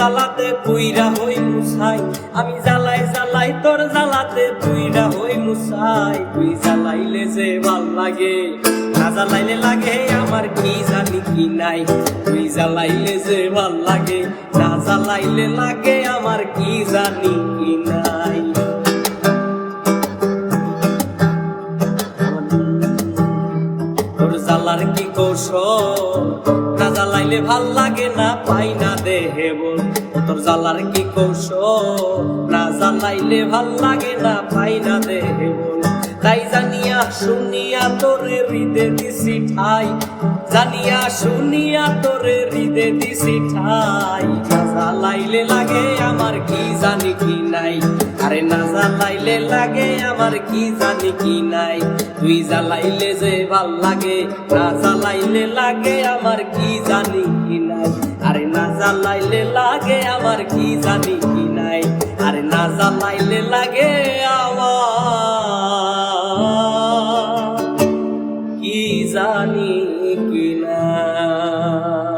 জ্বালাতে পুইরা হই মুসাই, আমি জ্বালাই জ্বালাই তোর জ্বালাতে পুইরা হই মুসাই। তুই জ্বালাইলে যে ভাল লাগে, না জ্বালাইলে লাগে আমার কি জানি কি নাই। তুই জ্বালাইলে যে ভাল লাগে, না জ্বালাইলে লাগে আমার কি জানি কি নাই। তোর জ্বালার কি কৌশল, না জ্বালাইলে ভাল লাগে না পাই না দেহে বল। তোর জ্বালার কি কৌশল, না জ্বালাইলে ভাল লাগে না পাই না দেহে বল। তাই জানিয়া শুনিয়া তোরে হৃদে দিছি ঠাই, জানিয়া শুনিয়া তোরে হৃদে দিছি ঠাই। না জ্বালাইলে লাগে আমার কি জানি কি নাই, আরে না জ্বালাইলে লাগে আমার কি জানি কি নাই। তুই জ্বালাইলে যে ভাল লাগে, না জ্বালাইলে লাগে আমার কি জানি কি নাই। আরে না জ্বালাইলে লাগে আমার কি জানি কি নাই। আরে না জ্বালাইলে লাগে আমার কি জানি কি নাই।